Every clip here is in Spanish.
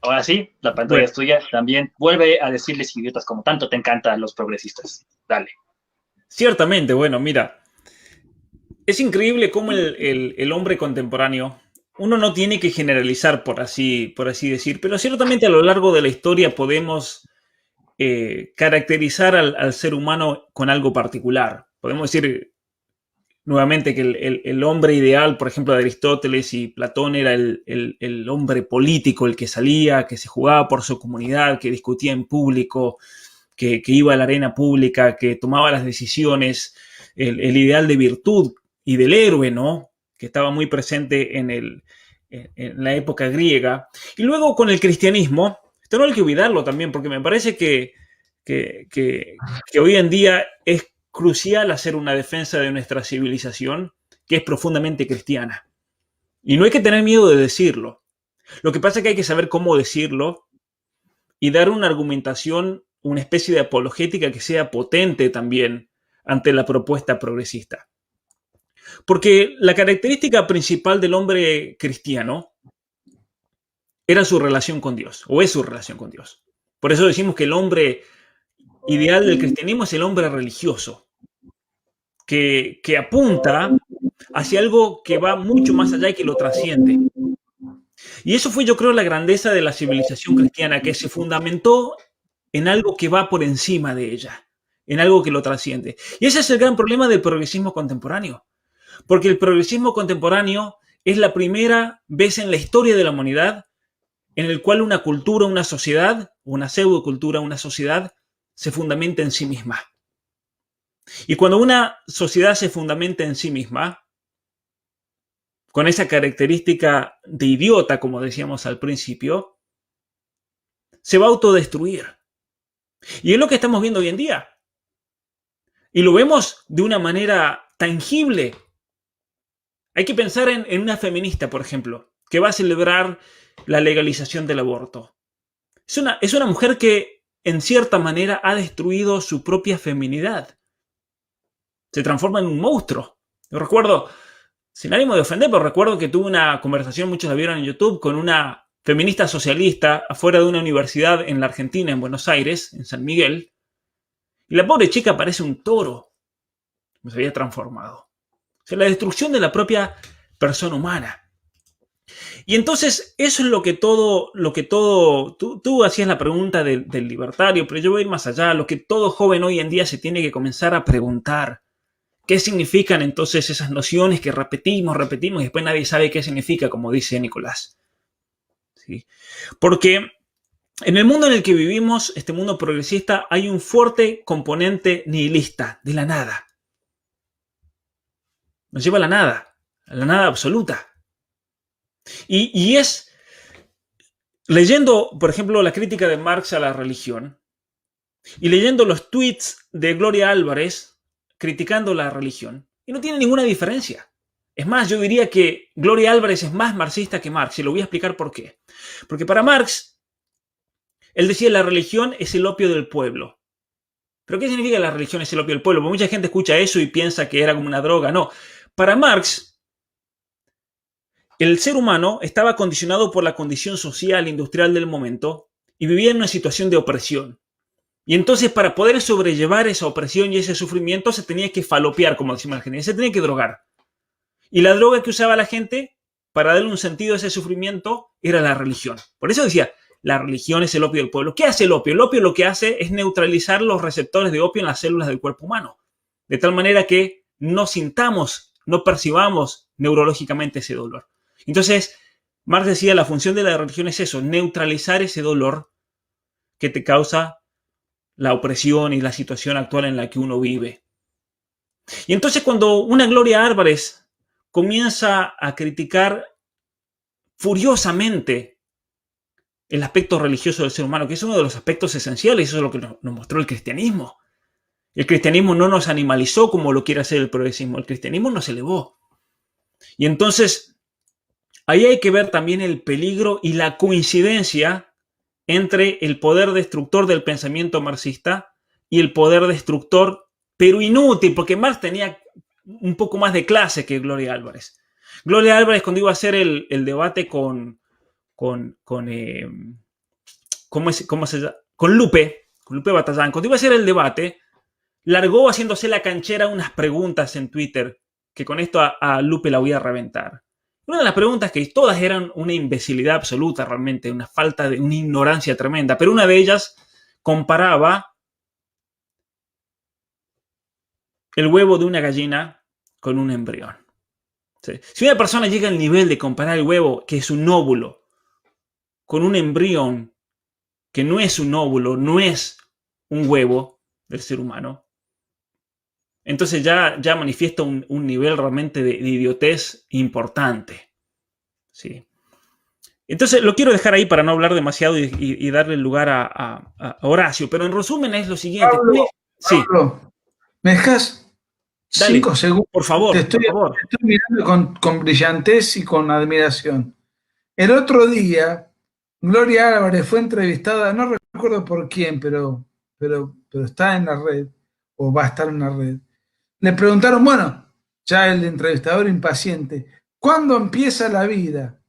Ahora sí, la pantalla Bueno, es tuya. También vuelve a decirles idiotas como tanto te encantan los progresistas. Dale. ciertamente, bueno, mira, es increíble cómo el hombre contemporáneo, uno no tiene que generalizar por así decir, pero ciertamente a lo largo de la historia podemos caracterizar al ser humano con algo particular. Podemos decir nuevamente que el hombre ideal, por ejemplo, de Aristóteles y Platón, era el hombre político, el que salía, que se jugaba por su comunidad, que discutía en público, que iba a la arena pública, que tomaba las decisiones, el ideal de virtud y del héroe, ¿no? Que estaba muy presente en la época griega. Y luego con el cristianismo, esto no hay que olvidarlo también, porque me parece que hoy en día es crucial hacer una defensa de nuestra civilización, que es profundamente cristiana. Y no hay que tener miedo de decirlo. Lo que pasa es que hay que saber cómo decirlo y dar una argumentación, una especie de apologética que sea potente también ante la propuesta progresista. Porque la característica principal del hombre cristiano era su relación con Dios, o es su relación con Dios. Por eso decimos que el hombre ideal del cristianismo es el hombre religioso, que apunta hacia algo que va mucho más allá y que lo trasciende. Y eso fue, yo creo, la grandeza de la civilización cristiana, que se fundamentó en algo que va por encima de ella, en algo que lo trasciende. Y ese es el gran problema del progresismo contemporáneo, porque el progresismo contemporáneo es la primera vez en la historia de la humanidad en el cual una cultura, una sociedad, una pseudocultura, una sociedad, se fundamenta en sí misma. Y cuando una sociedad se fundamenta en sí misma, con esa característica de idiota, como decíamos al principio, se va a autodestruir. Y es lo que estamos viendo hoy en día. Y lo vemos de una manera tangible. Hay que pensar en una feminista, por ejemplo, que va a celebrar la legalización del aborto. Es una mujer que, en cierta manera, ha destruido su propia feminidad. Se transforma en un monstruo. Yo recuerdo, sin ánimo de ofender, pero recuerdo que tuve una conversación, muchos la vieron en YouTube, con una feminista socialista afuera de una universidad en la Argentina, en Buenos Aires, en San Miguel. Y la pobre chica parece un toro, como se había transformado. O sea, la destrucción de la propia persona humana. Y entonces eso es tú hacías la pregunta del libertario, pero yo voy a ir más allá, lo que todo joven hoy en día se tiene que comenzar a preguntar. ¿Qué significan entonces esas nociones que repetimos, repetimos y después nadie sabe qué significa, como dice Nicolás? ¿Sí? Porque en el mundo en el que vivimos, este mundo progresista, hay un fuerte componente nihilista, de la nada. Nos lleva a la nada absoluta. Y es leyendo, por ejemplo, la crítica de Marx a la religión y leyendo los tweets de Gloria Álvarez criticando la religión, y no tiene ninguna diferencia. Es más, yo diría que Gloria Álvarez es más marxista que Marx, y lo voy a explicar por qué. Porque para Marx, él decía la religión es el opio del pueblo. ¿Pero qué significa la religión es el opio del pueblo? Porque mucha gente escucha eso y piensa que era como una droga. No. Para Marx, el ser humano estaba condicionado por la condición social e industrial del momento y vivía en una situación de opresión. Y entonces, para poder sobrellevar esa opresión y ese sufrimiento, se tenía que falopear, como decimos en Argentina, se tenía que drogar. Y la droga que usaba la gente para darle un sentido a ese sufrimiento era la religión. Por eso decía, la religión es el opio del pueblo. ¿Qué hace el opio? El opio lo que hace es neutralizar los receptores de opio en las células del cuerpo humano. De tal manera que no sintamos, no percibamos neurológicamente ese dolor. Entonces, Marx decía, la función de la religión es eso, neutralizar ese dolor que te causa la opresión y la situación actual en la que uno vive. Y entonces cuando una Gloria Álvarez comienza a criticar furiosamente el aspecto religioso del ser humano, que es uno de los aspectos esenciales, eso es lo que nos mostró el cristianismo. El cristianismo no nos animalizó como lo quiere hacer el progresismo, el cristianismo nos elevó. Y entonces ahí hay que ver también el peligro y la coincidencia entre el poder destructor del pensamiento marxista y el poder destructor, pero inútil, porque Marx tenía un poco más de clase que Gloria Álvarez. Gloria Álvarez, cuando iba a hacer el debate con con Lupe Batallán, cuando iba a hacer el debate, largó haciéndose la canchera unas preguntas en Twitter, que con esto a Lupe la voy a reventar. Una de las preguntas que todas eran una imbecilidad absoluta realmente, una ignorancia tremenda, pero una de ellas comparaba el huevo de una gallina con un embrión. ¿Sí? Si una persona llega al nivel de comparar el huevo, que es un óvulo, con un embrión, que no es un óvulo, no es un huevo del ser humano, entonces ya manifiesta un nivel realmente de idiotez importante. ¿Sí? Entonces lo quiero dejar ahí para no hablar demasiado y darle lugar a Horacio, pero en resumen es lo siguiente. Pablo, ¿me dejas 5 segundos? Por favor, te estoy mirando con brillantez y con admiración. El otro día, Gloria Álvarez fue entrevistada, no recuerdo por quién, pero está en la red, o va a estar en la red. Le preguntaron, bueno, ya el entrevistador impaciente, ¿cuándo empieza la vida?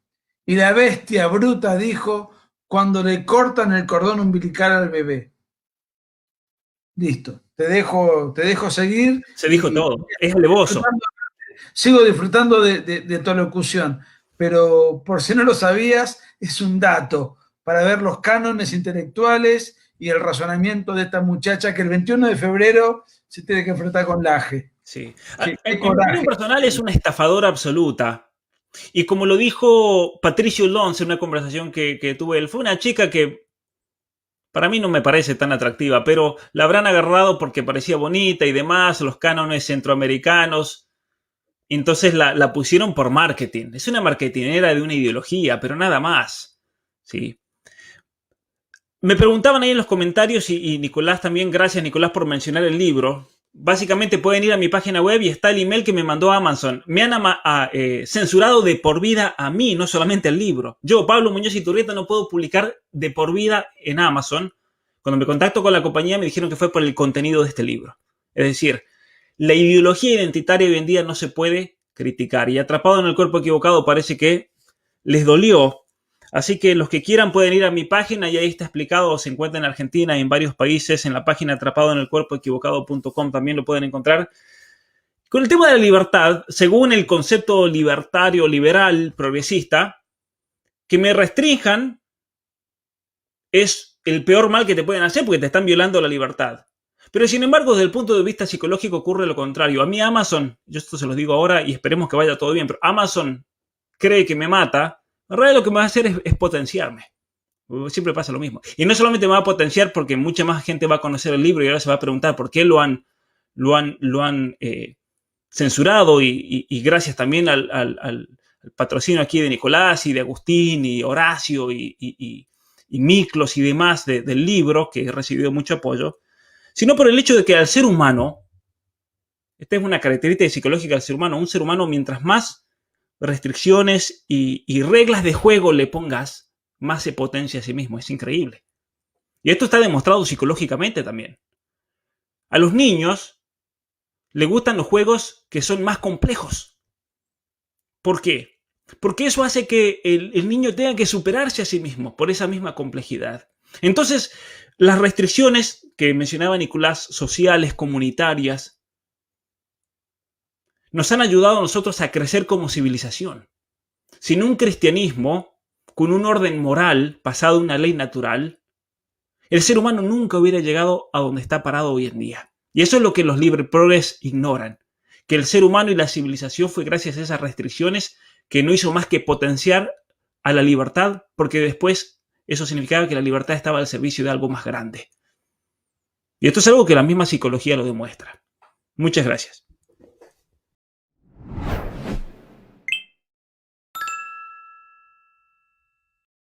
Y la bestia bruta dijo, cuando le cortan el cordón umbilical al bebé. Listo, te dejo seguir. Se dijo todo, es alevoso. Sigo disfrutando de tu locución, pero por si no lo sabías, es un dato para ver los cánones intelectuales y el razonamiento de esta muchacha que el 21 de febrero se tiene que enfrentar con Laje. Sí. En mi opinión personal es una estafadora absoluta. Y como lo dijo Patricio Lons en una conversación que tuve él, fue una chica que para mí no me parece tan atractiva, pero la habrán agarrado porque parecía bonita y demás, los cánones centroamericanos. Entonces la pusieron por marketing. Es una marketinera de una ideología, pero nada más. ¿Sí? Me preguntaban ahí en los comentarios y Nicolás también, gracias Nicolás por mencionar el libro. Básicamente pueden ir a mi página web y está el email que me mandó Amazon. Me han censurado de por vida a mí, no solamente el libro. Yo, Pablo Muñoz Iturrieta, no puedo publicar de por vida en Amazon. Cuando me contacto con la compañía me dijeron que fue por el contenido de este libro. Es decir, la ideología identitaria hoy en día no se puede criticar. Y Atrapado en el cuerpo equivocado parece que les dolió. Así que los que quieran pueden ir a mi página y ahí está explicado. Se encuentra en Argentina y en varios países. En la página atrapadoenelcuerpoequivocado.com también lo pueden encontrar. Con el tema de la libertad, según el concepto libertario, liberal, progresista, que me restrinjan es el peor mal que te pueden hacer porque te están violando la libertad. Pero sin embargo, desde el punto de vista psicológico ocurre lo contrario. A mí Amazon, yo esto se los digo ahora y esperemos que vaya todo bien, pero Amazon cree que me mata. En realidad lo que me va a hacer es potenciarme. Siempre pasa lo mismo. Y no solamente me va a potenciar porque mucha más gente va a conocer el libro y ahora se va a preguntar por qué lo han censurado y gracias también al patrocinio aquí de Nicolás y de Agustín y Horacio y Miklos y demás del libro, que he recibido mucho apoyo, sino por el hecho de que al ser humano, esta es una característica psicológica del ser humano, un ser humano mientras más restricciones y reglas de juego le pongas, más se potencia a sí mismo. Es increíble. Y esto está demostrado psicológicamente también. A los niños les gustan los juegos que son más complejos. ¿Por qué? Porque eso hace que el niño tenga que superarse a sí mismo por esa misma complejidad. Entonces, las restricciones que mencionaba Nicolás, sociales, comunitarias, nos han ayudado a nosotros a crecer como civilización. Sin un cristianismo, con un orden moral basado en una ley natural, el ser humano nunca hubiera llegado a donde está parado hoy en día. Y eso es lo que los libre progres ignoran, que el ser humano y la civilización fue gracias a esas restricciones que no hizo más que potenciar a la libertad, porque después eso significaba que la libertad estaba al servicio de algo más grande. Y esto es algo que la misma psicología lo demuestra. Muchas gracias.